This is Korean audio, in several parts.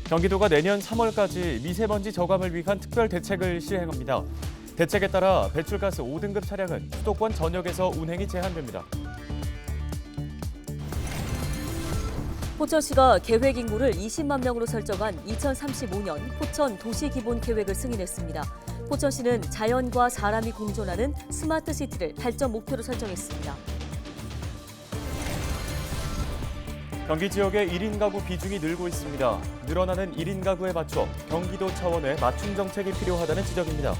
경기도가 내년 3월까지 미세먼지 저감을 위한 특별 대책을 시행합니다. 대책에 따라 배출가스 5등급 차량은 수도권 전역에서 운행이 제한됩니다. 포천시가 계획 인구를 20만 명으로 설정한 2035년 포천 도시기본계획을 승인했습니다. 포천시는 자연과 사람이 공존하는 스마트 시티를 발전 목표로 설정했습니다. 경기 지역의 1인 가구 비중이 늘고 있습니다. 늘어나는 1인 가구에 맞춰 경기도 차원의 맞춤 정책이 필요하다는 지적입니다.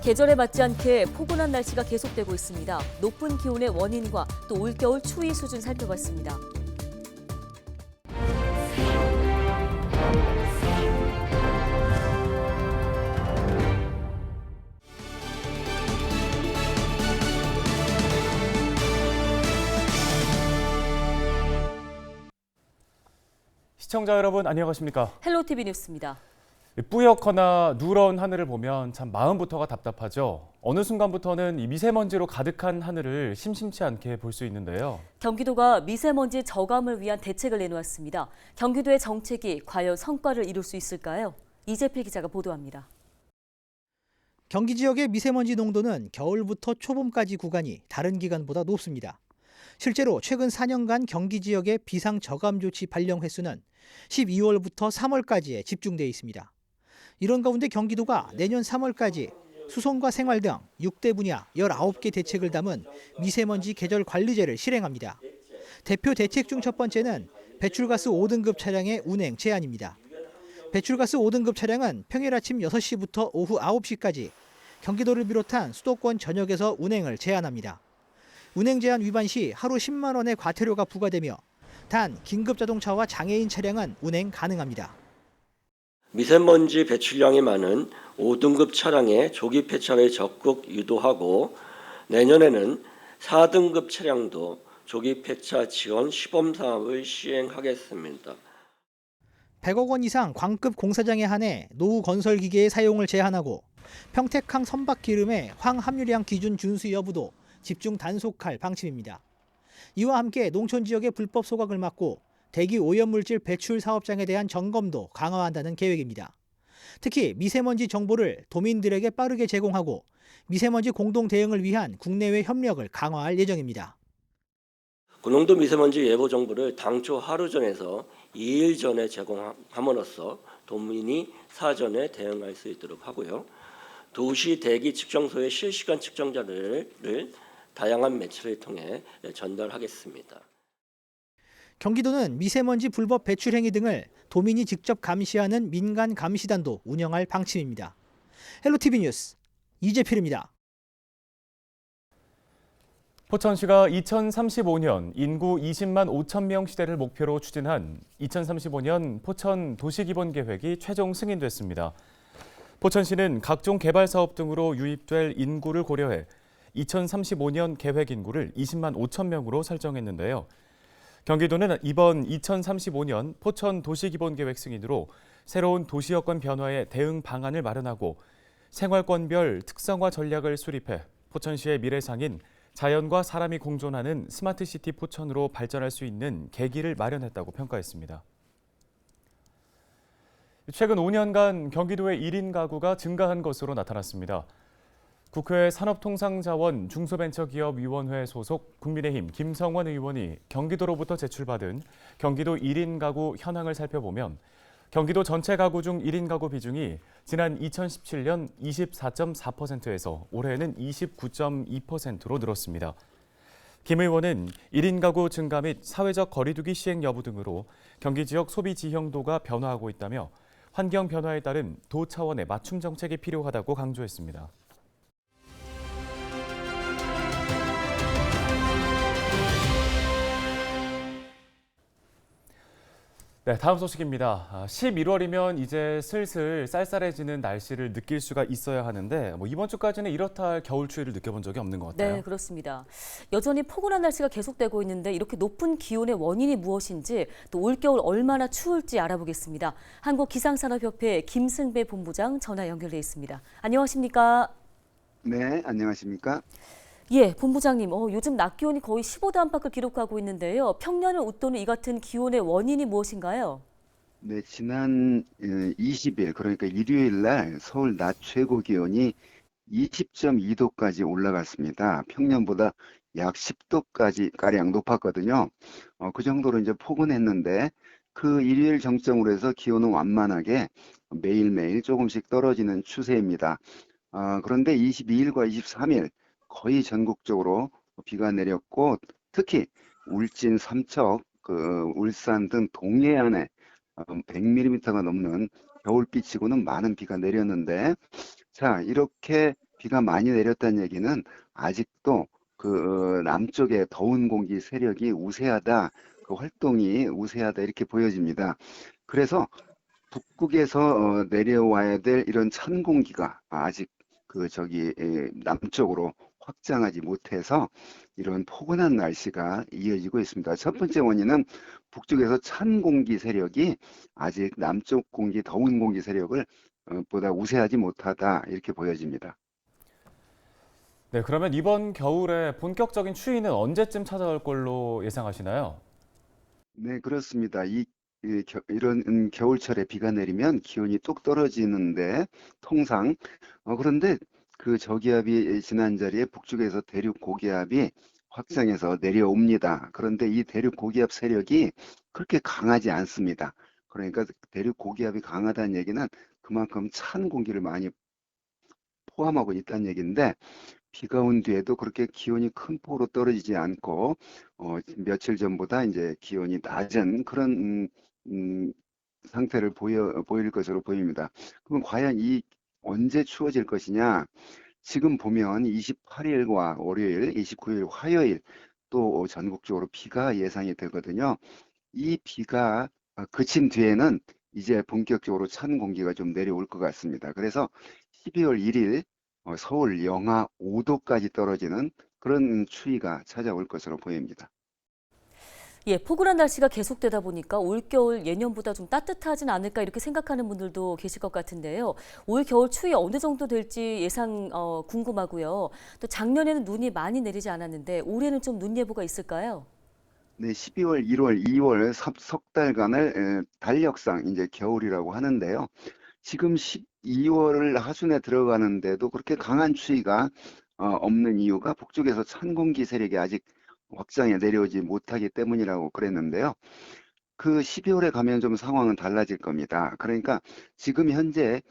계절에 맞지 않게 포근한 날씨가 계속되고 있습니다. 높은 기온의 원인과 또 올겨울 추위 수준 살펴봤습니다. 시청자 여러분 안녕하십니까? 헬로티비 뉴스입니다. 뿌옇거나 누런 하늘을 보면 참 마음부터가 답답하죠. 어느 순간부터는 이 미세먼지로 가득한 하늘을 심심치 않게 볼 수 있는데요. 경기도가 미세먼지 저감을 위한 대책을 내놓았습니다. 경기도의 정책이 과연 성과를 이룰 수 있을까요? 이재필 기자가 보도합니다. 경기 지역의 미세먼지 농도는 겨울부터 초봄까지 구간이 다른 기간보다 높습니다. 실제로 최근 4년간 경기 지역의 비상 저감 조치 발령 횟수는 12월부터 3월까지에 집중돼 있습니다. 이런 가운데 경기도가 내년 3월까지 수송과 생활 등 6대 분야 19개 대책을 담은 미세먼지 계절 관리제를 실행합니다. 대표 대책 중 첫 번째는 배출가스 5등급 차량의 운행 제한입니다. 배출가스 5등급 차량은 평일 아침 6시부터 오후 9시까지 경기도를 비롯한 수도권 전역에서 운행을 제한합니다. 운행 제한 위반 시 하루 10만 원의 과태료가 부과되며 단 긴급 자동차와 장애인 차량은 운행 가능합니다. 미세먼지 배출량이 많은 5등급 차량의 조기 폐차를 적극 유도하고 내년에는 4등급 차량도 조기 폐차 지원 시범 사업을 시행하겠습니다. 100억 원 이상 광급 공사장에 한해 노후 건설 기계의 사용을 제한하고 평택항 선박 기름의 황 함유량 기준 준수 여부도 집중 단속할 방침입니다. 이와 함께 농촌 지역의 불법 소각을 막고 대기 오염물질 배출 사업장에 대한 점검도 강화한다는 계획입니다. 특히 미세먼지 정보를 도민들에게 빠르게 제공하고 미세먼지 공동 대응을 위한 국내외 협력을 강화할 예정입니다. 고농도 미세먼지 예보 정보를 당초 하루 전에서 2일 전에 제공함으로써 도민이 사전에 대응할 수 있도록 하고요. 도시 대기 측정소의 실시간 측정자를 다양한 매체를 통해 전달하겠습니다. 경기도는 미세먼지 불법 배출 행위 등을 도민이 직접 감시하는 민간 감시단도 운영할 방침입니다. 헬로티비 뉴스 이재필입니다. 포천시가 2035년 인구 20만 5천 명 시대를 목표로 추진한 2035년 포천 도시기본계획이 최종 승인됐습니다. 포천시는 각종 개발 사업 등으로 유입될 인구를 고려해 2035년 계획 인구를 20만 5천 명으로 설정했는데요. 경기도는 이번 2035년 포천 도시기본계획 승인으로 새로운 도시 여건 변화에 대응 방안을 마련하고 생활권별 특성화 전략을 수립해 포천시의 미래상인 자연과 사람이 공존하는 스마트시티 포천으로 발전할 수 있는 계기를 마련했다고 평가했습니다. 최근 5년간 경기도의 1인 가구가 증가한 것으로 나타났습니다. 국회 산업통상자원 중소벤처기업위원회 소속 국민의힘 김성원 의원이 경기도로부터 제출받은 경기도 1인 가구 현황을 살펴보면 경기도 전체 가구 중 1인 가구 비중이 지난 2017년 24.4%에서 올해는 29.2%로 늘었습니다. 김 의원은 1인 가구 증가 및 사회적 거리두기 시행 여부 등으로 경기 지역 소비 지형도가 변화하고 있다며 환경 변화에 따른 도 차원의 맞춤 정책이 필요하다고 강조했습니다. 네, 다음 소식입니다. 11월이면 이제 슬슬 쌀쌀해지는 날씨를 느낄 수가 있어야 하는데 이번 주까지는 이렇다 할 겨울 추위를 느껴본 적이 없는 것 같아요. 네, 그렇습니다. 여전히 포근한 날씨가 계속되고 있는데 이렇게 높은 기온의 원인이 무엇인지 또 올겨울 얼마나 추울지 알아보겠습니다. 한국기상산업협회 김승배 본부장 전화 연결돼 있습니다. 안녕하십니까? 네, 안녕하십니까? 예, 본부장님, 요즘 낮 기온이 거의 15도 안팎을 기록하고 있는데요. 평년을 웃도는 이 같은 기온의 원인이 무엇인가요? 네, 지난 20일, 그러니까 일요일 날 서울 낮 최고 기온이 20.2도까지 올라갔습니다. 평년보다 약 10도까지 가량 높았거든요. 그 정도로 이제 포근했는데 그 일요일 정점으로 해서 기온은 완만하게 매일매일 조금씩 떨어지는 추세입니다. 그런데 22일과 23일 거의 전국적으로 비가 내렸고 특히 울진, 삼척, 울산 등 동해안에 100mm가 넘는 겨울비치고는 많은 비가 내렸는데 자, 이렇게 비가 많이 내렸다는 얘기는 아직도 남쪽의 더운 공기 세력이 우세하다, 그 활동이 우세하다 이렇게 보여집니다. 그래서 북극에서 내려와야 될 이런 찬 공기가 아직 남쪽으로 확장하지 못해서 이런 포근한 날씨가 이어지고 있습니다. 첫 번째 원인은 북쪽에서 찬 공기 세력이 아직 남쪽 공기, 더운 공기 세력을 보다 우세하지 못하다 이렇게 보여집니다. 네, 그러면 이번 겨울에 본격적인 추위는 언제쯤 찾아올 걸로 예상하시나요? 네, 그렇습니다. 이런 겨울철에 비가 내리면 기온이 뚝 떨어지는데 통상 그런데 그 저기압이 지난 자리에 북쪽에서 대륙 고기압이 확장해서 내려옵니다. 그런데 이 대륙 고기압 세력이 그렇게 강하지 않습니다. 그러니까 대륙 고기압이 강하다는 얘기는 그만큼 찬 공기를 많이 포함하고 있다는 얘기인데 비가 온 뒤에도 그렇게 기온이 큰 폭으로 떨어지지 않고 며칠 전보다 이제 기온이 낮은 그런 상태를 보일 것으로 보입니다. 그럼 과연 언제 추워질 것이냐? 지금 보면 28일과 월요일, 29일 화요일 또 전국적으로 비가 예상이 되거든요. 이 비가 그친 뒤에는 이제 본격적으로 찬 공기가 좀 내려올 것 같습니다. 그래서 12월 1일 서울 영하 5도까지 떨어지는 그런 추위가 찾아올 것으로 보입니다. 예, 포근한 날씨가 계속되다 보니까 올겨울 예년보다 좀 따뜻하진 않을까 이렇게 생각하는 분들도 계실 것 같은데요. 올 겨울 추위 어느 정도 될지 예상 궁금하고요. 또 작년에는 눈이 많이 내리지 않았는데 올해는 좀 눈 예보가 있을까요? 네, 12월, 1월, 2월 석 달간을 달력상 이제 겨울이라고 하는데요. 지금 12월 하순에 들어가는데도 그렇게 강한 추위가 없는 이유가 북쪽에서 찬 공기 세력이 아직 확장해 내려오지 못하기 때문이라고 그랬는데요. 그 12월에 가면 좀 상황은 달라질 겁니다. 그러니까 지금 현재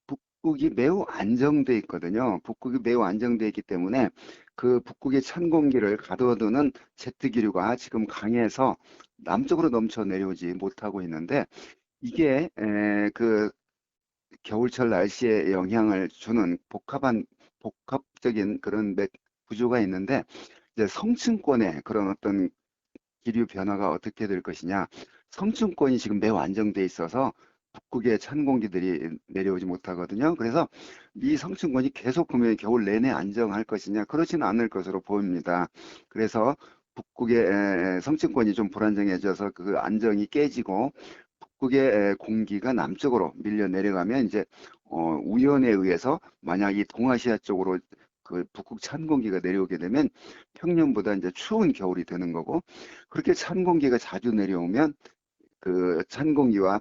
북극이 매우 안정돼 있거든요. 북극이 매우 안정돼 있기 때문에 그 북극의 찬 공기를 가둬두는 제트기류가 지금 강해서 남쪽으로 넘쳐 내려오지 못하고 있는데 이게 그 겨울철 날씨에 영향을 주는 복합적인 그런 구조가 있는데 이제 성층권의 그런 어떤 기류 변화가 어떻게 될 것이냐. 성층권이 지금 매우 안정돼 있어서 북극의 찬 공기들이 내려오지 못하거든요. 그래서 이 성층권이 계속 그러면 겨울 내내 안정할 것이냐 그렇지는 않을 것으로 보입니다. 그래서 북극의 성층권이 좀 불안정해져서 그 안정이 깨지고 북극의 공기가 남쪽으로 밀려 내려가면 이제 우연에 의해서 만약 이 동아시아 쪽으로 그 북극 찬 공기가 내려오게 되면 평년보다 이제 추운 겨울이 되는 거고 그렇게 찬 공기가 자주 내려오면 그 찬 공기와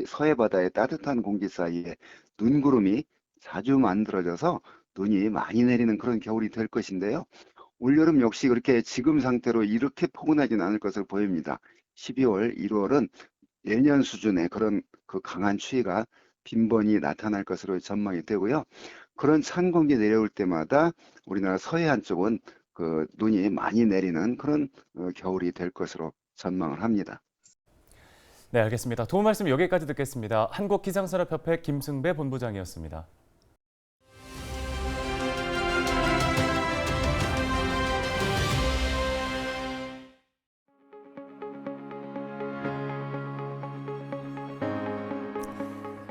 서해 바다의 따뜻한 공기 사이에 눈구름이 자주 만들어져서 눈이 많이 내리는 그런 겨울이 될 것인데요. 올여름 역시 그렇게 지금 상태로 이렇게 포근하지는 않을 것으로 보입니다. 12월, 1월은 예년 수준의 그런 그 강한 추위가 빈번히 나타날 것으로 전망이 되고요. 그런 찬 공기 내려올 때마다 우리나라 서해안 쪽은 그 눈이 많이 내리는 그런 겨울이 될 것으로 전망을 합니다. 네, 알겠습니다. 도움 말씀 여기까지 듣겠습니다. 한국기상산업협회 김승배 본부장이었습니다.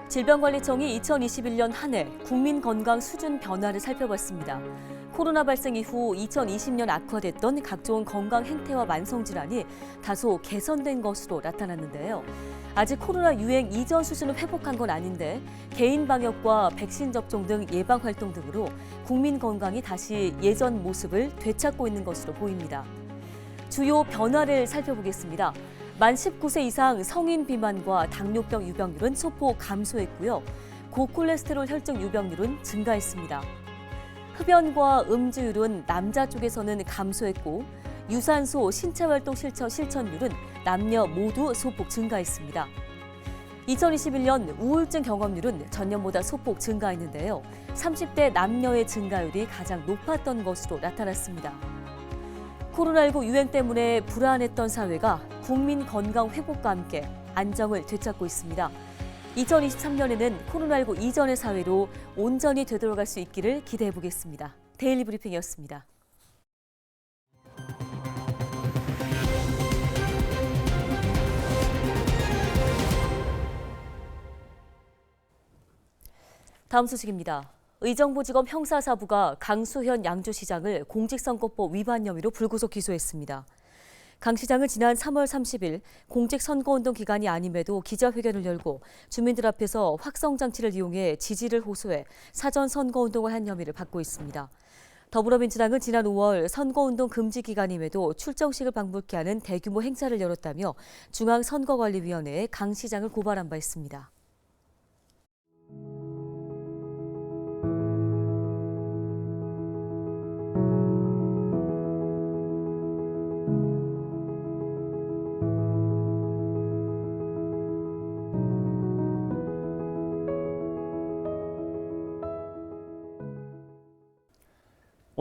질병관리청이 2021년 한 해 국민 건강 수준 변화를 살펴봤습니다. 코로나 발생 이후 2020년 악화됐던 각종 건강 행태와 만성 질환이 다소 개선된 것으로 나타났는데요. 아직 코로나 유행 이전 수준을 회복한 건 아닌데 개인 방역과 백신 접종 등 예방 활동 등으로 국민 건강이 다시 예전 모습을 되찾고 있는 것으로 보입니다. 주요 변화를 살펴보겠습니다. 만 19세 이상 성인 비만과 당뇨병 유병률은 소폭 감소했고요. 고콜레스테롤 혈증 유병률은 증가했습니다. 흡연과 음주율은 남자 쪽에서는 감소했고 유산소 신체활동 실천율은 남녀 모두 소폭 증가했습니다. 2021년 우울증 경험률은 전년보다 소폭 증가했는데요. 30대 남녀의 증가율이 가장 높았던 것으로 나타났습니다. 코로나19 유행 때문에 불안했던 사회가 국민 건강 회복과 함께 안정을 되찾고 있습니다. 2023년에는 코로나19 이전의 사회로 온전히 되돌아갈 수 있기를 기대해 보겠습니다. 데일리 브리핑이었습니다. 다음 소식입니다. 의정부지검 형사사부가 강수현 양주시장을 공직선거법 위반 혐의로 불구속 기소했습니다. 강 시장은 지난 3월 30일 공직선거운동 기간이 아님에도 기자회견을 열고 주민들 앞에서 확성장치를 이용해 지지를 호소해 사전 선거운동을 한 혐의를 받고 있습니다. 더불어민주당은 지난 5월 선거운동 금지 기간임에도 출정식을 방불케 하는 대규모 행사를 열었다며 중앙선거관리위원회에 강 시장을 고발한 바 있습니다.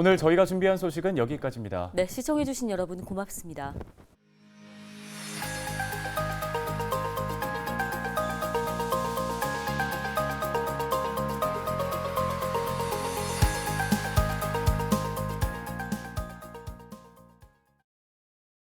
오늘 저희가 준비한 소식은 여기까지입니다. 네, 시청해주신 여러분 고맙습니다.